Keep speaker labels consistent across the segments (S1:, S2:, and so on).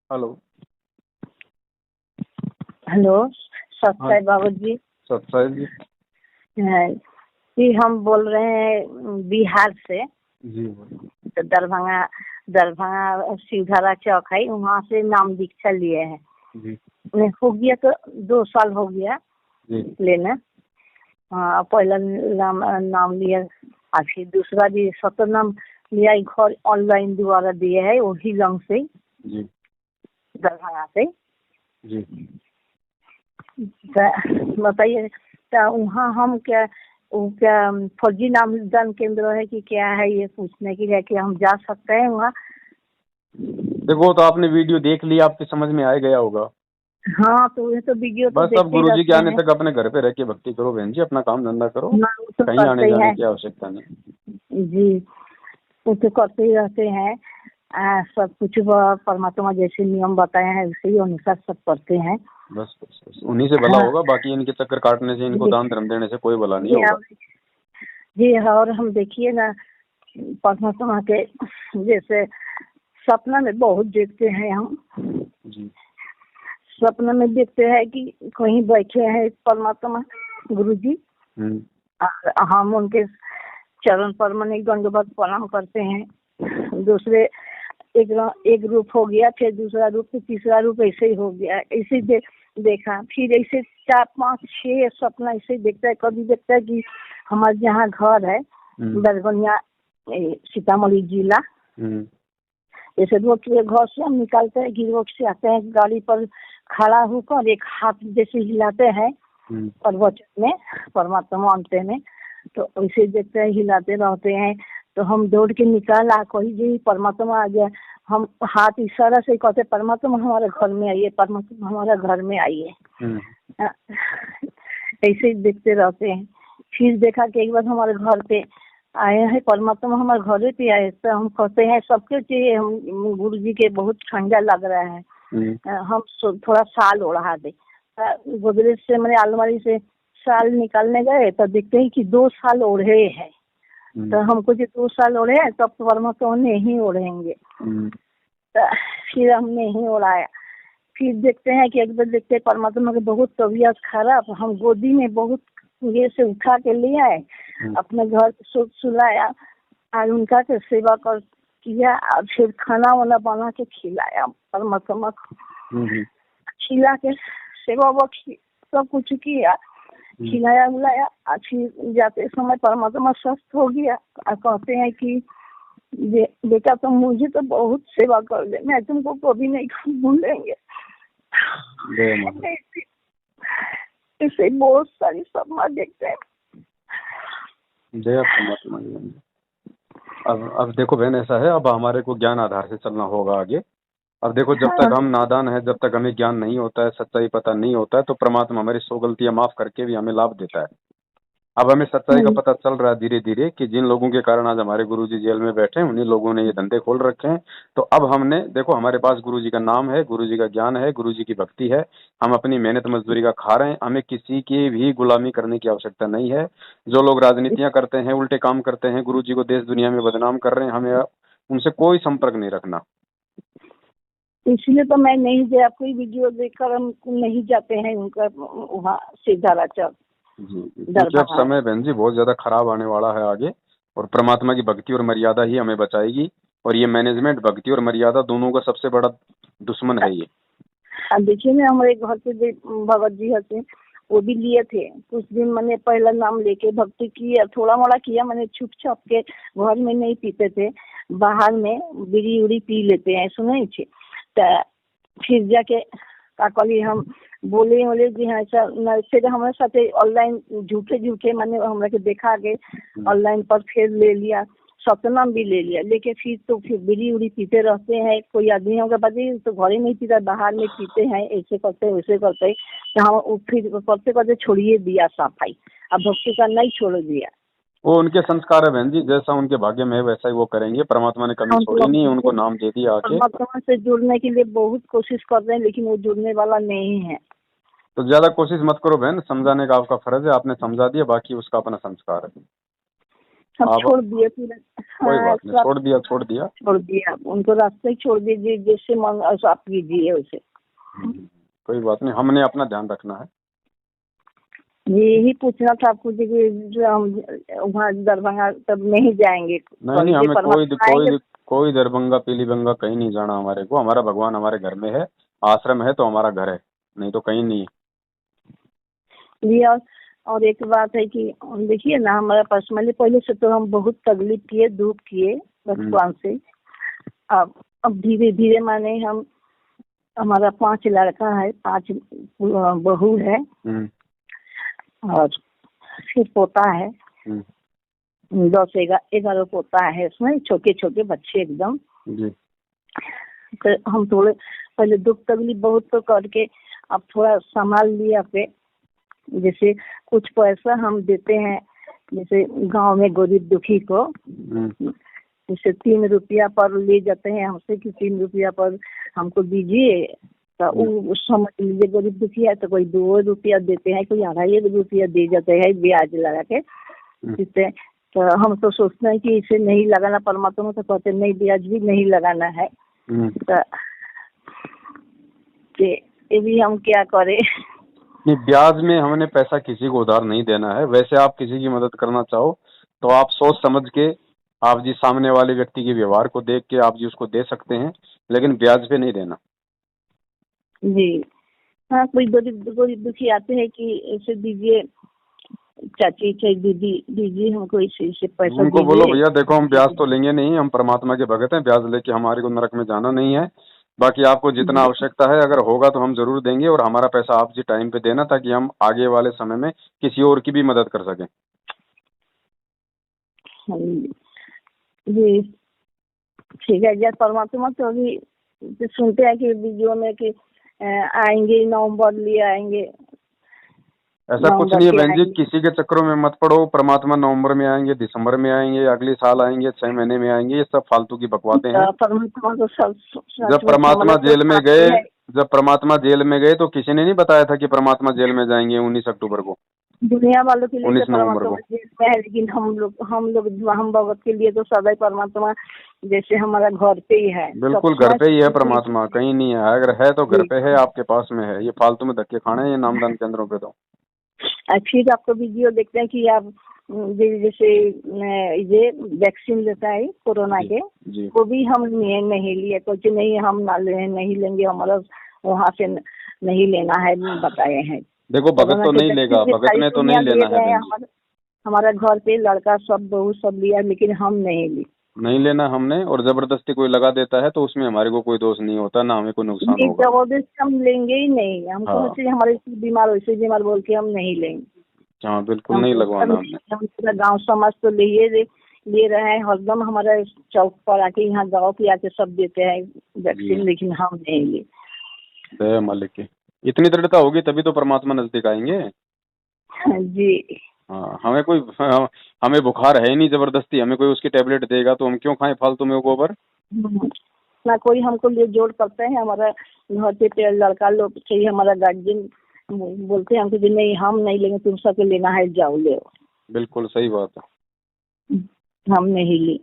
S1: Hello.
S2: Hello,
S1: हाँ
S2: सत्य बाबू जी।
S1: सत्साई जी।
S2: जी, हम बोल रहे हैं बिहार से।
S1: जी
S2: तो दरभंगा दरभंगा शिवधारा चौक है, वहाँ से नाम दीक्षा लिए हैं।
S1: जी
S2: नहीं, हो गया तो 2 साल हो गया
S1: जी
S2: लेना। हाँ, पहला नाम लिया, और फिर दूसरा भी सत्र नाम लिया। घर ऑनलाइन द्वारा दिए है, वही लंग से,
S1: जी
S2: दरभंगा से।
S1: जी।
S2: बताइए, तो वहाँ हम क्या फौजी नामदान केंद्र है कि क्या है, ये पूछने के लिए कि हम जा सकते हैं वहाँ?
S1: देखो, तो आपने वीडियो देख लिया, आपके समझ में आ गया होगा।
S2: हाँ, तो ये तो वीडियो तो
S1: बस अब
S2: देखते ही
S1: गुरुजी के
S2: रहते
S1: आने
S2: हैं
S1: तक अपने घर पे रह के भक्ति करो बहन जी, अपना काम धंधा करो,
S2: ना, वो तो
S1: कहीं
S2: करते
S1: आने
S2: ही
S1: जाने
S2: है
S1: की आवश्यकता नहीं।
S2: जी। वो तो करते ही रहते हैं। सब कुछ परमात्मा जैसे नियम बताए हैं उसी अनुसार सब करते हैं।
S1: बस बस बस उन्हीं से भला
S2: हाँ
S1: होगा, बाकी इनके चक्कर काटने से, इनको
S2: जी
S1: दान धर्म देने से कोई भला नहीं
S2: जी।
S1: होगा।
S2: जी, और हम देखिए ना, परमात्मा के जैसे सपना में बहुत देखते हैं हम।
S1: जी
S2: सपना में देखते हैं कि कहीं बैठे हैं परमात्मा गुरुजी, और हम उनके चरण पर मन दंडवत प्रणाम करते हैं। दूसरे एक रूप हो गया, फिर दूसरा रूप, फिर तीसरा रूप, ऐसे ही हो गया। ऐसे देखा, फिर ऐसे 4 5 6 सपना ऐसे देखता है। कभी देखता है कि हमारे जहाँ घर है दरभंगा सीतामढ़ी जिला, जैसे रोड के घर से हम निकालते हैं कि रोड से आते हैं, गाड़ी पर खड़ा होकर एक हाथ जैसे हिलाते हैं प्रवचन में, परमात्मा अंत में, तो ऐसे देखते हैं, हिलाते रहते हैं। तो हम दौड़ के निकाल आ, कोई जी परमात्मा आ गया। हम हाथ इशारा से कहते, परमात्मा हमारे घर में आइए, परमात्मा हमारे घर में आइए। ऐसे ही देखते रहते हैं। फिर देखा कि एक बार हमारे घर पे आए हैं परमात्मा, हमारे घर पे आए, तो हम कहते हैं सबके चाहिए, हम गुरु जी के बहुत ठंडा लग रहा है, हम थोड़ा साल ओढ़ा दे। गोदरेज से, मैंने अलमारी से साल निकालने गए तो देखते हैं कि 2 साल ओढ़े हैं। तो हमको जो 2 साल ओढ़े हैं, तब तो परमात्मा नहीं ओढ़ेंगे। तो फिर हमने ही ओढ़ाया। फिर देखते हैं कि एक बार देखते हैं परमात्मा की बहुत तबीयत खराब, हम गोदी में बहुत ये से उठा के ले आए, अपने घर सुलाया, और उनका के सेवा कर किया, और फिर खाना वाना बना के खिलाया परमात्मा को। खिला के सेवा सब कुछ किया, खिलाया उलाया। फिर जाते समय परमात्मा स्वस्थ हो गया, और कहते हैं कि बेटा तुम मुझे तो बहुत सेवा कर दे, मैं तुमको कभी नहीं भूलेंगे। ऐसे बहुत सारी सपना देखते हैं।
S1: जय परमात्मा। अब देखो बहन, ऐसा है, अब हमारे को ज्ञान आधार से चलना होगा आगे। अब देखो, जब तक हम नादान है, जब तक हमें ज्ञान नहीं होता है, सच्चाई पता नहीं होता है, तो परमात्मा हमारी 100 गलतियां माफ करके भी हमें लाभ देता है। अब हमें सच्चाई का पता चल रहा है धीरे धीरे कि जिन लोगों के कारण आज हमारे गुरुजी जेल में बैठे हैं, उन्हीं लोगों ने ये धंधे खोल रखे हैं। तो अब हमने देखो, हमारे पास गुरुजी का नाम है, गुरुजी का ज्ञान है, गुरुजी की भक्ति है, हम अपनी मेहनत मजदूरी का खा रहे हैं, हमें किसी की भी गुलामी करने की आवश्यकता नहीं है। जो लोग राजनीतियां करते हैं, उल्टे काम करते हैं, गुरुजी को देश दुनिया में बदनाम कर रहे हैं, हमें उनसे कोई संपर्क नहीं रखना।
S2: इसलिए तो मैं नहीं गया, कोई वीडियो देखकर हम नहीं जाते हैं उनका वहाँ सीधा चौक।
S1: क्योंकि अब समय बहन जी बहुत ज्यादा खराब आने वाला है आगे, और परमात्मा की भक्ति और मर्यादा ही हमें बचाएगी। और ये मैनेजमेंट, भक्ति और मर्यादा दोनों का सबसे बड़ा दुश्मन है ये।
S2: देखिए ना, हमारे घर पे भगत जी होते, वो भी लिए थे कुछ दिन। मैंने पहला नाम लेके भक्ति किया, थोड़ा मोड़ा किया, मैंने छुप छुप के, घर में नहीं पीते थे, बाहर में बीड़ी उड़ी पी लेते हैं, सुने थे। तो फिर जाके काकली हम बोले जी हाँ, फिर हमारे साथ ऑनलाइन झूठे मैंने हमरा के देखा के ऑनलाइन पर फिर ले लिया, सतनाम भी ले लिया, लेके फिर बीड़ी उड़ी पीते रहते हैं। कोई आदमी होगा बताइए, तो घर ही नहीं पीता, बाहर में पीते हैं, ऐसे करते वैसे करते। हम फिर करते करते छोड़िए दिया सफाई, अब भक्ति का नहीं छोड़ दिया।
S1: वो उनके संस्कार है बहन जी, जैसा उनके भाग्य में है वैसा ही वो करेंगे। परमात्मा ने कभी छोड़ी नहीं है, उनको नाम दे दिया आके।
S2: परमात्मा से जुड़ने के लिए बहुत कोशिश कर रहे हैं, लेकिन वो जुड़ने वाला नहीं है।
S1: तो ज्यादा कोशिश मत करो बहन, समझाने का आपका फर्ज है, आपने समझा दिया, बाकी उसका अपना संस्कार है।
S2: हम
S1: आप
S2: छोड़ दिए पूरा।
S1: कोई
S2: हाँ,
S1: बात नहीं,
S2: सब
S1: छोड़ दिया।
S2: छोड़ दिया, उनको रास्ते ही छोड़ दीजिए, जैसे मन आप कीजिए वैसे।
S1: कोई बात नहीं, हमने अपना ध्यान रखना है।
S2: यही पूछना था आपको जी कि जो हम वहाँ दरभंगा तब नहीं जाएंगे,
S1: नहीं, हमें
S2: परमात्मा आएंगे।
S1: कोई दरभंगा पीलीभंगा कहीं नहीं जाना हमारे को। हमारा भगवान हमारे घर में है, आश्रम है तो हमारा घर है, नहीं तो कहीं नहीं।
S2: जी, और एक बात है कि देखिए ना, हमारा पर्सनली पहले से तो हम बहुत तकलीफ किए, दुख किए बचपन से। अब धीरे धीरे माने हम, हमारा 5 लड़का है, 5 बहू है और फिर पोता है, 10-11 पोता है, उसमें छोटे छोटे बच्चे एकदम। तो हम थोड़े पहले दुख तकलीफ बहुत तो करके अब थोड़ा संभाल लिया पे। जैसे कुछ पैसा हम देते हैं, जैसे गांव में गरीब दुखी को, जैसे 3 रुपया पर ले जाते हैं हमसे कि 3 रुपया पर हमको दीजिए, तो वो समझ लीजिए गरीब दुखी है तो कोई 2 रुपया देते हैं, कोई 2.5 रुपया दे जाते हैं ब्याज लगा के। जिससे तो हम तो सोचते हैं कि इसे नहीं लगाना, परमात्मा तो कहते नहीं ब्याज भी नहीं लगाना है। तो ये भी हम क्या करें।
S1: नहीं, ब्याज में हमने पैसा किसी को उधार नहीं देना है। वैसे आप किसी की मदद करना चाहो तो आप सोच समझ के, आप जी सामने वाले व्यक्ति के व्यवहार को देख के आप जी उसको दे सकते हैं, लेकिन ब्याज पे नहीं देना।
S2: जी हाँ, कोई गरीब दुखी आते हैं कि ऐसे दीजिए चाची चाहे दीदी दीजिए हमको इसे पैसा,
S1: उनको बोलो भैया देखो हम ब्याज तो लेंगे नहीं, हम परमात्मा के भगत हैं, ब्याज लेके हमारे को नरक में जाना नहीं है। बाकी आपको जितना आवश्यकता है अगर होगा तो हम जरूर देंगे, और हमारा पैसा आप जी टाइम पे देना ताकि हम आगे वाले समय में किसी और की भी मदद कर सकें।
S2: जी ठीक है। जब परमात्मा तो अभी सुनते हैं कि वीडियो में कि आएंगे नवंबर लिए आएंगे।
S1: ऐसा कुछ नहीं है बहन जी, किसी के चक्करों में मत पड़ो। परमात्मा नवंबर में आएंगे, दिसंबर में आएंगे, अगले साल आएंगे, 6 महीने में आएंगे, ये सब फालतू की बकवातें हैं।
S2: परमात्मा तो सब
S1: जब परमात्मा जेल में गए तो किसी ने नहीं बताया था कि परमात्मा जेल में जाएंगे 19 अक्टूबर को,
S2: दुनिया वालों के लिए
S1: 19 नवंबर को।
S2: लेकिन हम भगत के लिए तो सदा परमात्मा जैसे हमारा घर पे ही है।
S1: बिल्कुल घर पे ही है परमात्मा, कहीं नहीं है। अगर है तो घर पे है, आपके पास में है। ये फालतू में धक्के खाने ये नामदान केंद्रों पे। तो
S2: फिर आपको वीडियो देखते हैं कि आप जैसे ये वैक्सीन लेता है कोरोना के, वो भी हम नहीं लिए, कुछ नहीं हम नहीं लेंगे, हमारा वहाँ से नहीं लेना है बताए हैं।
S1: देखो भगत तो नहीं लेगा, भगत ने तो नहीं लेना है।
S2: हमारा घर पे लड़का सब बहू सब लिया, लेकिन हम नहीं लेना हमने।
S1: और जबरदस्ती कोई लगा देता है तो उसमें हमारे को कोई दोष नहीं होता, ना हमें कोई नुकसान होगा।
S2: जबरदस्ती हम लेंगे ही नहीं, हमको हमारे बीमार वैसे बीमार बोल के हम नहीं लेंगे।
S1: हाँ बिल्कुल नहीं लगवाना हमने।
S2: हम पूरा गाँव समाज तो ले रहे हैं हरदम, हमारा चौक पर आके यहाँ गाँव पे आके सब देते हैं वैक्सीन, लेकिन हम नहीं ले।
S1: दया मालिक की इतनी दृढ़ता होगी तभी तो परमात्मा नजदीक आएंगे।
S2: जी
S1: हाँ, हमें बुखार है ही नहीं, जबरदस्ती हमें कोई उसकी टेबलेट देगा तो हम क्यों खाएं फालतू में गोबर।
S2: ना कोई हमको ले जोड़ करते हैं, हमारा घर पे लड़का लोग चाहिए, हमारा गार्जियन बोलते हैं हमको कि नहीं हम नहीं लेंगे, तुम सबके लेना है जाओ ले।
S1: बिल्कुल सही बात है,
S2: हम नहीं ली।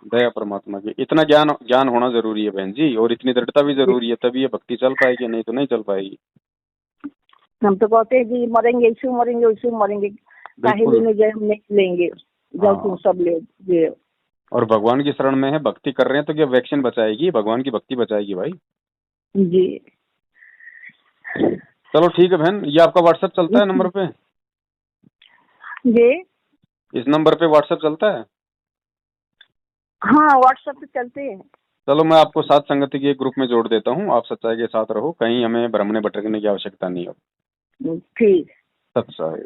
S1: दया परमात्मा की इतना ज्ञान होना जरूरी है बहन जी, और इतनी दृढ़ता भी जरूरी है, तभी ये भक्ति चल पाएगी, नहीं तो नहीं चल पाएगी।
S2: हम तो कहते हैं कि मरेंगे ऐसे मरेंगे वैसे मरेंगे, काहे लेने जाए हम नहीं लेंगे, जाओ तुम सब ले।
S1: और भगवान की शरण में है, भक्ति कर रहे हैं तो क्या वैक्सीन बचाएगी, भगवान की भक्ति बचाएगी भाई।
S2: जी
S1: चलो ठीक है बहन, ये आपका व्हाट्सएप चलता है नंबर पे?
S2: जी
S1: इस नंबर पे व्हाट्सएप चलता है?
S2: हाँ व्हाट्सएप पे चलते हैं।
S1: चलो मैं आपको साथ संगति के एक ग्रुप में जोड़ देता हूँ, आप सच्चाई के साथ रहो, कहीं हमें भ्रमने भटकने की आवश्यकता नहीं है।
S2: ठीक।
S1: सच्चाई।